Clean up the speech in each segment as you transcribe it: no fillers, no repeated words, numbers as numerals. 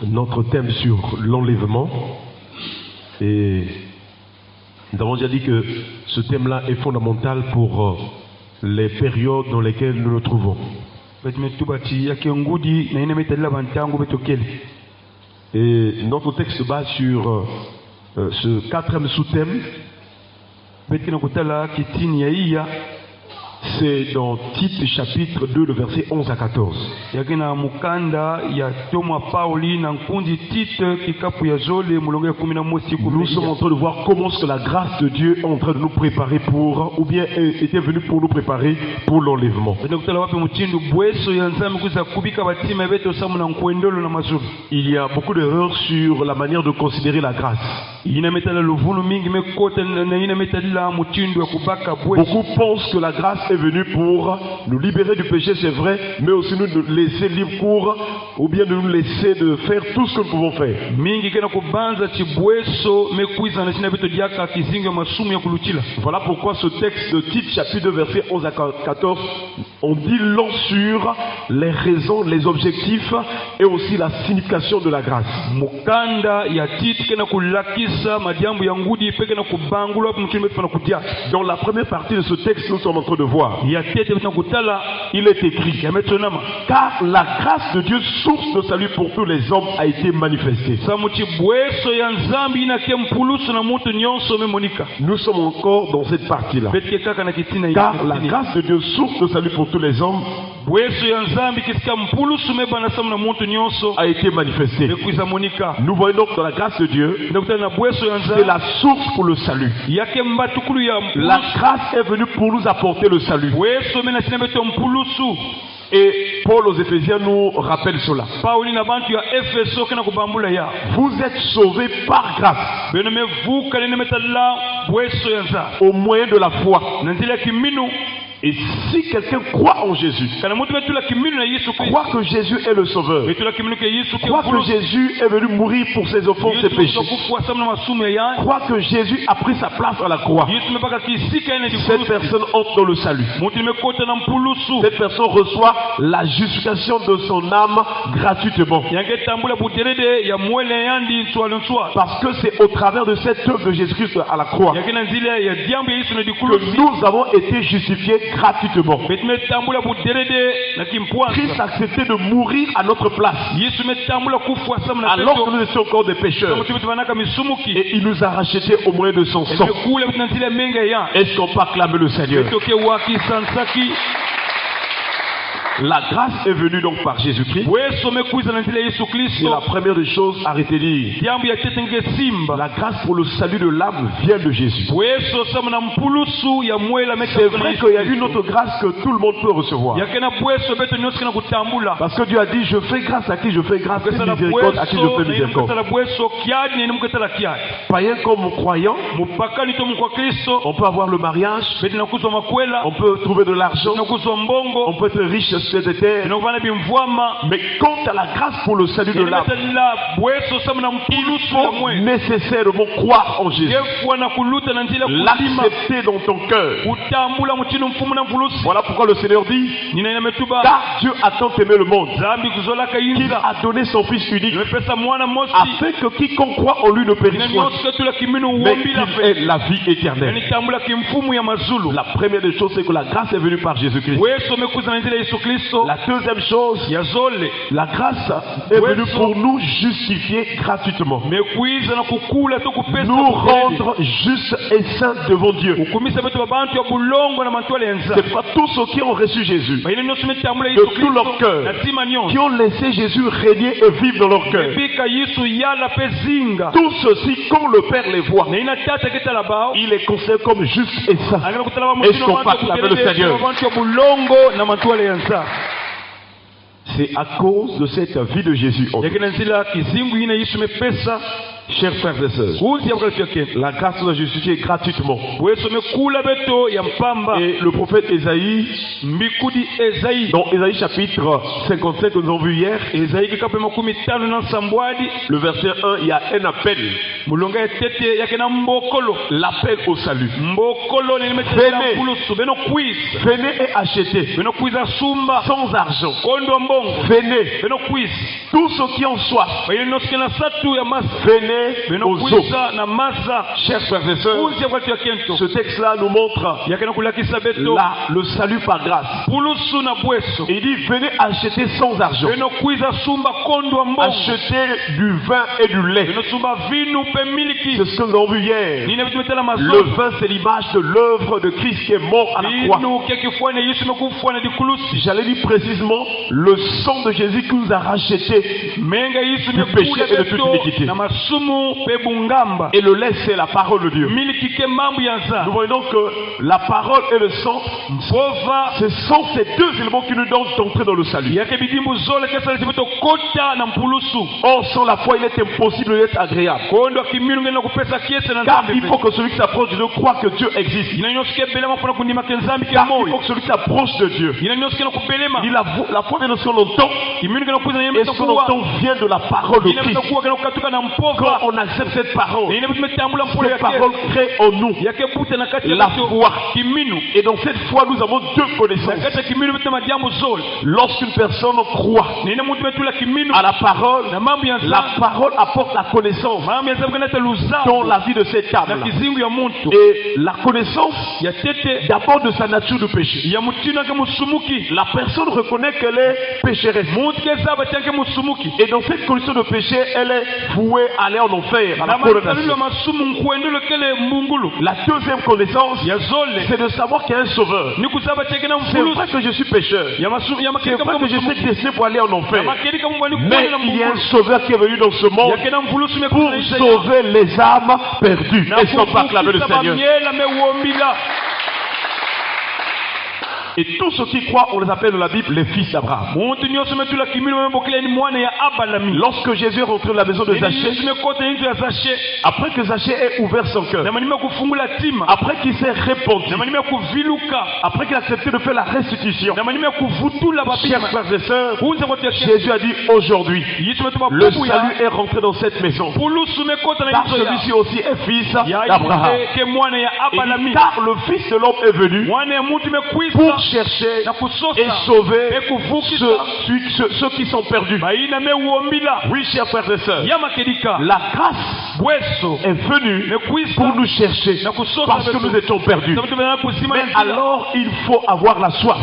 notre thème sur l'enlèvement. Et nous avons déjà dit que ce thème-là est fondamental pour les périodes dans lesquelles nous nous trouvons. Et notre texte se base sur ce quatrième sous-thème. C'est dans Tite chapitre 2, le verset 11 à 14. Nous sommes en train de voir comment est-ce que la grâce de Dieu est en train de nous préparer pour, ou bien était venue pour nous préparer pour l'enlèvement. Il y a beaucoup d'erreurs sur la manière de considérer la grâce. Beaucoup pensent que la grâce est venu pour nous libérer du péché, c'est vrai, mais aussi nous laisser libre cours, ou bien de nous laisser de faire tout ce que nous pouvons faire. Voilà pourquoi ce texte de Tite chapitre 2 verset 11 à 14, on dit long sur les raisons, les objectifs et aussi la signification de la grâce. Dans la première partie de ce texte, nous sommes en train de voir. Il est écrit, car la grâce de Dieu, source de salut pour tous les hommes, a été manifestée. Nous sommes encore dans cette partie-là. Car la grâce de Dieu, source de salut pour tous les hommes, a été manifestée. Nous voyons donc dans la grâce de Dieu, c'est la source pour le salut. La grâce est venue pour nous apporter le salut. Et Paul aux Éphésiens nous rappelle cela. Vous êtes sauvés par grâce, au moyen de la foi. Et si quelqu'un croit en Jésus, croit que Jésus est le Sauveur, croit que Jésus est venu mourir pour ses offenses et péchés, croit que Jésus a pris sa place à la croix, cette personne entre dans le salut. Cette personne reçoit la justification de son âme gratuitement. Parce que c'est au travers de cette œuvre de Jésus-Christ à la croix que nous avons été justifiés gratuitement. Christ a accepté de mourir à notre place alors que nous étions encore des pécheurs, et il nous a rachetés au moyen de son sang. Est-ce qu'on peut acclamer le Seigneur? La grâce est venue donc par Jésus-Christ. Et la première des choses, arrêtez de lire. La grâce pour le salut de l'âme vient de Jésus. C'est vrai qu'il y a une autre grâce que tout le monde peut recevoir. Parce que Dieu a dit, je fais grâce à qui je fais grâce, et miséricorde à qui je fais miséricorde. Païen comme croyant, on peut avoir le mariage, on peut trouver de l'argent, on peut être riche sur cette terre. Mais quant à la grâce pour le salut de l'âme, il faut nécessairement croire en Jésus, l'accepter dans ton cœur. Voilà pourquoi le Seigneur dit, car Dieu a tant aimé le monde qu'il a donné son Fils unique, afin que quiconque croit en lui ne périsse point, mais qu'il ait la vie éternelle. La première des choses, c'est que la grâce est venue par Jésus-Christ. La deuxième chose, la grâce est venue pour nous justifier gratuitement, nous rendre justes et saints devant Dieu. C'est pas tous ceux qui ont reçu Jésus de tout leur cœur, qui ont laissé Jésus régner et vivre dans leur cœur. Tous ceux-ci, quand le Père les voit, il les considère comme justes et saints. Est-ce qu'on peut acclamer le Seigneur? C'est à cause de cette vie de Jésus. Chers frères et sœurs, la grâce nous a justifiés gratuitement. Et le prophète Ésaïe, dans Ésaïe chapitre 55 que nous avons vu hier, le verset 1, il y a un appel. L'appel au salut. Venez et achetez sans argent. Venez. Tous ceux qui ont soif. Venez aux eaux. Chers frères et sœurs, ce texte-là nous montre le salut par grâce. Il dit venez acheter sans argent. Acheter du vin et du lait. C'est ce que nous avons vu hier. Le vin, c'est l'image de l'œuvre de Christ qui est mort à la croix. J'allais dire précisément le sang de Jésus qui nous a racheté du péché et de toute iniquité. Et le lait, c'est la parole de Dieu. Nous voyons donc que la parole et le sang, ce sont ces deux éléments qui nous donnent d'entrer dans le salut. Or, sans la foi, il est impossible d'être agréable. Car il faut que celui qui s'approche de Dieu croit que Dieu existe. Car il faut que celui qui s'approche de Dieu. La foi vient de ce qu'on entend. Et ce qu'on entend vient de la parole de Christ. Quand on accepte cette parole crée en nous la foi. Et dans cette foi, nous avons deux connaissances. Lorsqu'une personne croit à la parole apporte la connaissance dans la vie de cette âme. Et la connaissance d'abord de sa nature de péché. La personne reconnaît qu'elle est pécheresse. Et dans cette condition de péché, elle est vouée à aller en enfer, à la condamnation. La deuxième connaissance, c'est de savoir qu'il y a un sauveur. C'est vrai que je suis pécheur. C'est vrai que je suis destiné pour aller en enfer. Mais il y a un sauveur qui est venu dans ce monde pour sauver les âmes perdues. Est-ce qu'on peut acclamer le Seigneur? Et tous ceux qui croient, on les appelle dans la Bible les fils d'Abraham. Lorsque Jésus est rentré dans la maison de Zachée, après que Zachée ait ouvert son cœur, après qu'il s'est répandu, après qu'il a accepté de faire la restitution, chers frères et sœurs, Jésus a dit aujourd'hui, le salut est rentré dans cette maison. Car celui-ci aussi est fils d'Abraham. Car le Fils de l'homme est venu pour chercher et sauver ceux qui sont perdus. Oui, chers frères et sœurs, la grâce est venue pour nous chercher parce que nous étions perdus. Mais alors il faut avoir la soif.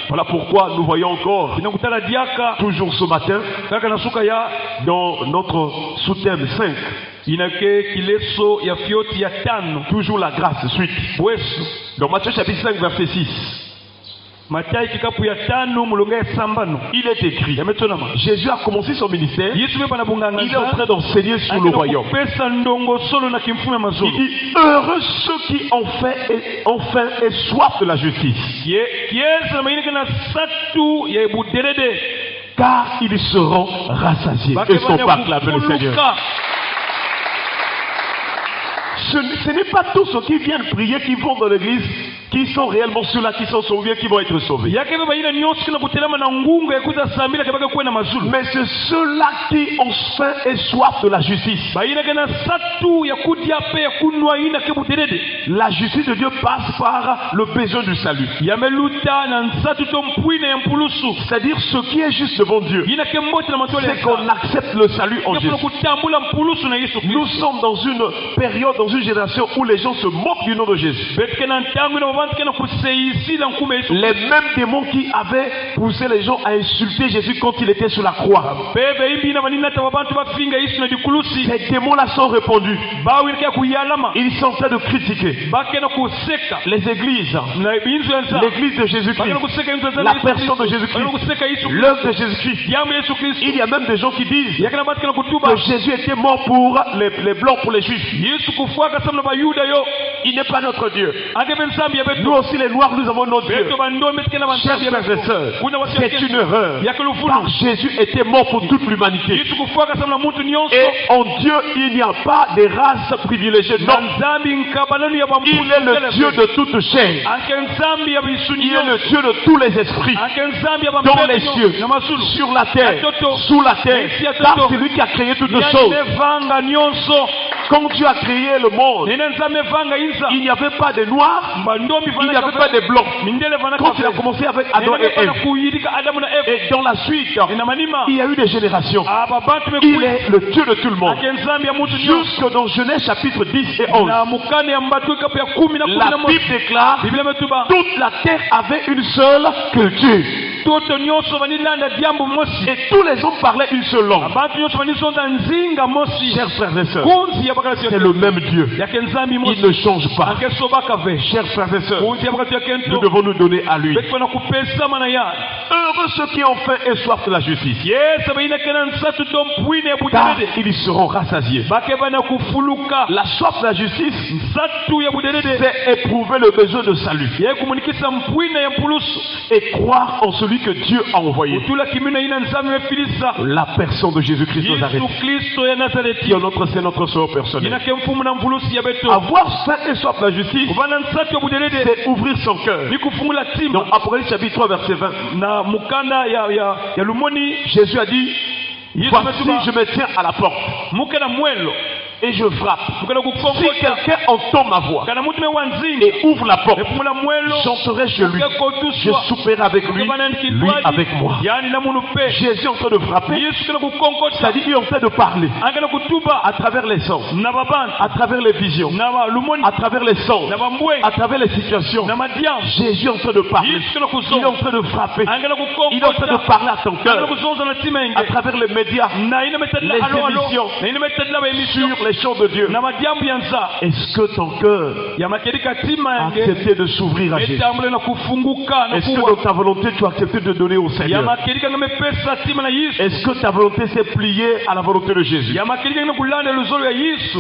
Voilà pourquoi nous voyons encore toujours ce matin dans notre sous-thème 5 toujours la grâce suite. Dans Matthieu chapitre 5 verset 6. Il est écrit, Jésus a commencé son ministère, il est en train d'enseigner sur le royaume. Il dit, heureux ceux qui enfin aient soif de la justice, car ils seront rassasiés. Est-ce qu'on peut acclamer le Seigneur? Ce n'est pas tous ceux qui viennent prier, qui vont dans l'église, qui sont réellement ceux-là qui sont sauvés, qui vont être sauvés. Mais c'est ceux-là qui ont faim et soif de la justice. La justice de Dieu passe par le besoin du salut. C'est-à-dire ce qui est juste devant Dieu, c'est qu'on accepte le salut en Jésus. Nous sommes dans une période, dans une génération où les gens se moquent du nom de Jésus. Les mêmes démons qui avaient poussé les gens à insulter Jésus quand il était sur la croix, ces démons-là sont répandus. Ils sont en train de critiquer les églises, l'église de Jésus-Christ, la personne de Jésus-Christ, l'œuvre de Jésus-Christ. Il y a même des gens qui disent que Jésus était mort pour les blancs, pour les juifs. Il n'est pas notre Dieu. Nous aussi les noirs, nous avons notre Dieu. Chers frères et sœurs, c'est une erreur. Car Jésus était mort pour toute l'humanité. Et en Dieu, il n'y a pas de race privilégiée. Non. Il est le Dieu de toute chair. Il est le Dieu de tous les esprits. Dans les cieux, sur la terre, sous la terre. Car c'est lui qui a créé toutes choses. Quand Dieu a créé le monde, il n'y avait pas de noirs, il n'y avait pas de blancs. Quand il a commencé avec Adam et Ève, et dans la suite, il y a eu des générations. Il est le Dieu de tout le monde. Jusque dans Genèse chapitre 10 et 11, la Bible déclare toute la terre avait une seule culture. Et tous les hommes parlaient une seule langue. Chers frères et sœurs, c'est le même Dieu. Il ne change pas. Chers frères et sœurs, nous devons nous donner à lui. Heureux ceux qui ont faim et soif de la justice, car ils seront rassasiés. La soif de la justice, c'est éprouver le besoin de salut et croire en celui que Dieu a envoyé, la personne de Jésus-Christ de Nazareth, qui est notre Seigneur, notre Sauveur personnel. Avoir faim et soif de la justice, c'est ouvrir son cœur. Dans Apocalypse chapitre 3 verset 20, Jésus a dit: voici, je me tiens à la porte et je frappe. Si quelqu'un entend ma voix et ouvre la porte, j'entrerai chez lui, je souperai avec lui, lui avec moi. Jésus est en train de frapper, c'est-à-dire qu'il est en train de parler à travers les sons, à travers les visions, à travers les sons, à travers les situations. Jésus est en train de parler, il est en train de frapper, il est en train de parler à ton cœur à travers les médias, les émissions, sur les chants de Dieu. Est-ce que ton cœur a accepté de s'ouvrir à Jésus? Est-ce que dans ta volonté tu as accepté de donner au Seigneur? Est-ce que ta volonté s'est pliée à la volonté de Jésus?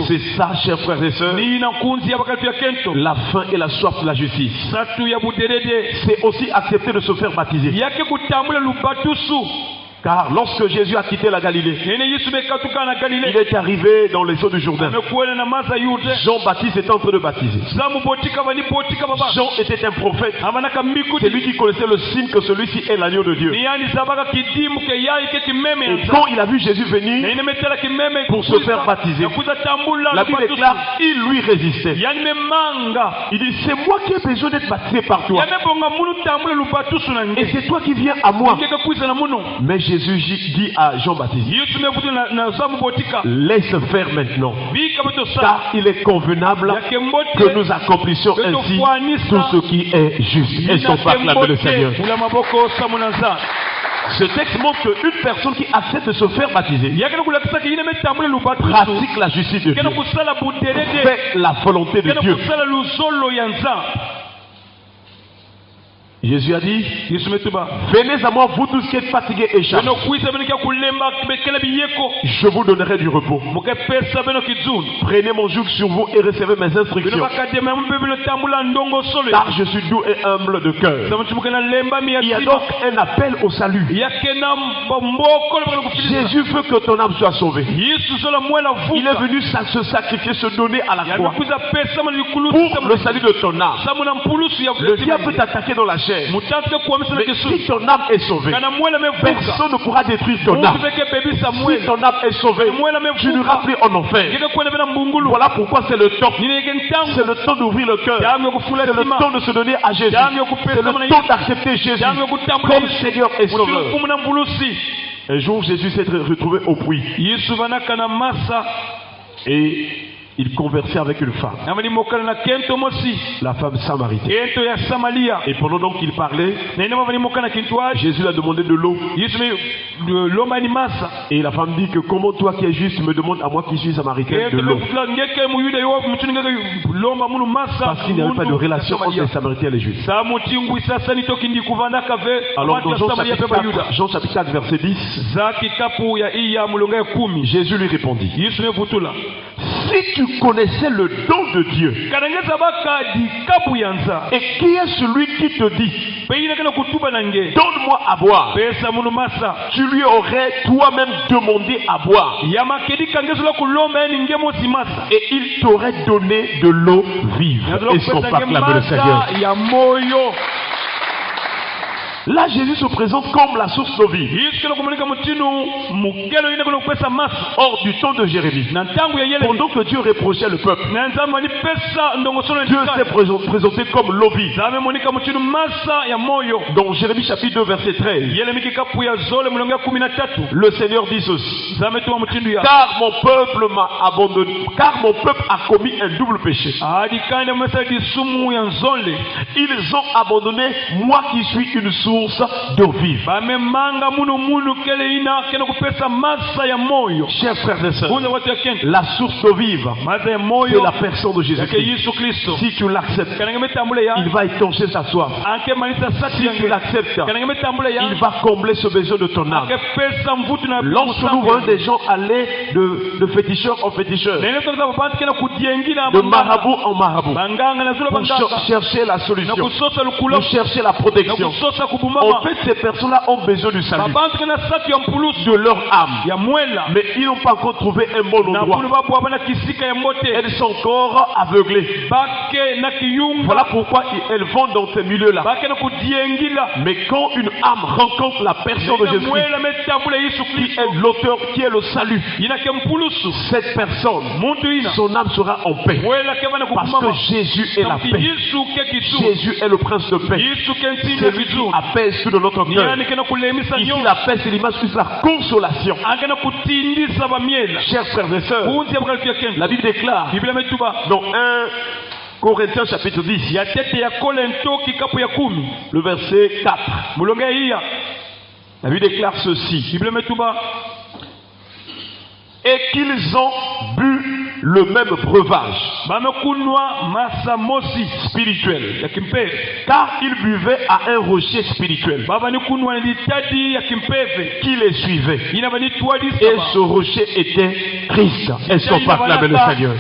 C'est ça, chers frères et sœurs, la faim et la soif de la justice. C'est aussi accepter de se faire baptiser. Car lorsque Jésus a quitté la Galilée, il est arrivé dans les eaux du Jourdain. Jean-Baptiste était en train de baptiser. Jean était un prophète. C'est lui qui connaissait le signe que celui-ci est l'agneau de Dieu. Et quand il a vu Jésus venir pour se faire baptiser, la Bible déclare il lui résistait. Il dit: c'est moi qui ai besoin d'être baptisé par toi, et c'est toi qui viens à moi. Mais Jésus dit à Jean-Baptiste: laisse faire maintenant, car il est convenable que nous accomplissions ainsi tout ce qui est juste. Est-ce qu'on peut acclamer le Seigneur? Ce texte montre qu'une personne qui accepte de se faire baptiser pratique la justice de Dieu, fait la volonté de Dieu. Jésus a dit: venez à moi, vous tous qui êtes fatigués et chargés, je vous donnerai du repos. Prenez mon joug sur vous et recevez mes instructions, car je suis doux et humble de cœur. Il y a donc un appel au salut. Jésus veut que ton âme soit sauvée. Il est venu se sacrifier, se donner à la croix pour le salut de ton âme. Le diable peut t'attaquer dans la chair, mais si ton âme est sauvée, personne ne pourra détruire ton âme. Si ton âme est sauvée, tu n'iras plus en enfer. Voilà pourquoi c'est le temps. C'est le temps d'ouvrir le cœur. C'est le temps de se donner à Jésus. C'est le temps d'accepter Jésus comme Seigneur et Sauveur. Un jour, Jésus s'est retrouvé au puits et il conversait avec une femme, la femme samaritaine. Et pendant donc qu'il parlait, Jésus a demandé de l'eau. Et la femme dit que comment toi qui es juste me demandes à moi qui suis samaritain de l'eau? Parce qu'il n'y avait pas de relation entre les samaritains et les juifs. Alors dans Jean chapitre 4 verset 10, Jésus lui répondit: si tu connaissais le don de Dieu, et qui est celui qui te dit, donne-moi à boire, tu lui aurais toi-même demandé à boire, et il t'aurait donné de l'eau vive. Est-ce qu'on peut acclamer le Seigneur? Là, Jésus se présente comme la source d'eau vive. Hors du temps de Jérémie, pendant que Dieu reprochait le peuple, Dieu s'est présenté comme l'eau vive. Dans Jérémie chapitre 2 verset 13, le Seigneur dit ceci: car mon peuple m'a abandonné, car mon peuple a commis un double péché. Ils ont abandonné moi qui suis une source d'eau vive. Chers frères et sœurs, la source d'eau vive, c'est la personne de Jésus-Christ. Si tu l'acceptes, il va étancher sa soif. Si tu l'acceptes, il va combler ce besoin de ton âme. Lorsque nous voyons des gens aller de féticheur en féticheur, de marabout en marabout, pour chercher la solution, pour chercher la protection, en fait, ces personnes-là ont besoin du salut, de leur âme, mais ils n'ont pas encore trouvé un bon endroit. Elles sont encore aveuglées. Voilà pourquoi elles vont dans ces milieux-là. Mais quand une âme rencontre la personne de Jésus, qui est l'auteur, qui est le salut, cette personne, son âme sera en paix, parce que Jésus est la paix. Jésus est le prince de paix. C'est lui qui apaise tout de notre cœur. Ici, la paix, c'est l'image de la consolation. Chers frères et sœurs, la Bible déclare dans 1 Corinthiens chapitre 10, le verset 4, la Bible déclare ceci: et qu'ils ont bu le même breuvage spirituel, car ils buvaient à un rocher spirituel qui les suivait, et ce rocher était Christ. Est-ce qu'on peut acclamer le Seigneur?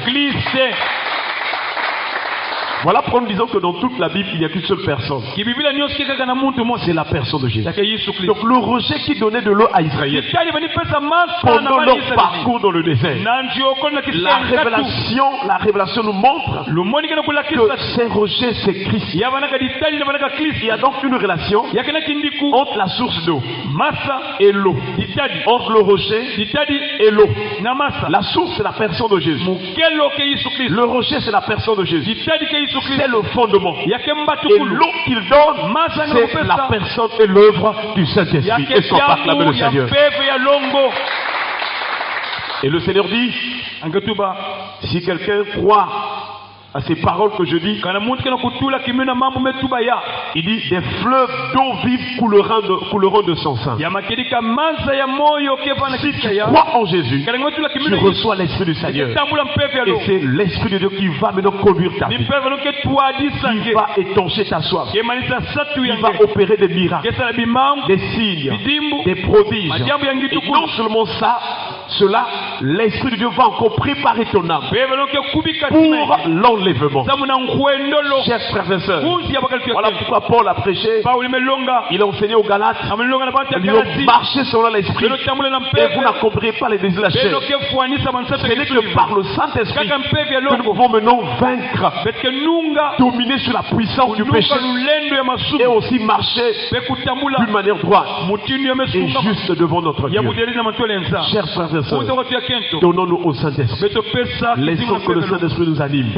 Voilà pourquoi nous disons que dans toute la Bible, il n'y a qu'une seule personne. C'est la personne de Jésus. Donc le rocher qui donnait de l'eau à Israël pendant leur parcours dans le désert, la révélation nous montre que ces rochers, c'est Christ. Il y a donc une relation entre la source d'eau et l'eau, entre le rocher et l'eau. La source, c'est la personne de Jésus. Le rocher, c'est la personne de Jésus. C'est le fondement. Et l'eau qu'il donne, c'est la personne et l'œuvre du Saint-Esprit. Est-ce qu'on peut acclamer le Seigneur? Et le Seigneur dit, si quelqu'un croit à ces paroles que je dis, il dit, des fleuves d'eau vive couleront de son sein. Si tu crois en Jésus, tu reçois l'Esprit du Seigneur. Et c'est l'Esprit de Dieu qui va maintenant conduire ta vie, qui va étancher ta soif, qui va opérer des miracles, des signes, des prodiges. Et non seulement ça, l'Esprit de Dieu va encore préparer ton âme pour l'enlèvement. Chers frères et sœurs, voilà pourquoi Paul a prêché. Il a enseigné aux Galates. Il a marché selon l'Esprit, et vous n'accomplirez pas les désirs de la chair. Ce n'est que par le Saint-Esprit que nous pouvons maintenant vaincre, dominer sur la puissance du péché, et aussi marcher d'une manière droite et juste devant notre Dieu. Chers frères et sœurs, donnons-nous au Saint-Esprit. Laissons que le Saint-Esprit nous anime.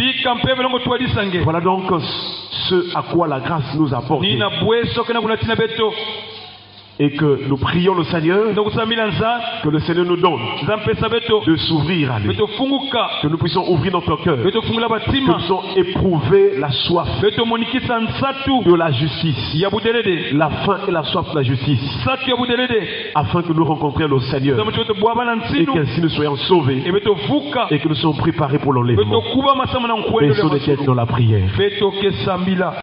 Voilà donc ce à quoi la grâce nous apporte. Et que nous prions le Seigneur, que le Seigneur nous donne de s'ouvrir à lui, que nous puissions ouvrir notre cœur, que nous puissions éprouver la soif de la justice, la faim et la soif de la justice, afin que nous rencontrions le Seigneur et qu'ainsi nous soyons sauvés et que nous soyons préparés pour l'enlèvement. Baissons les têtes dans la prière.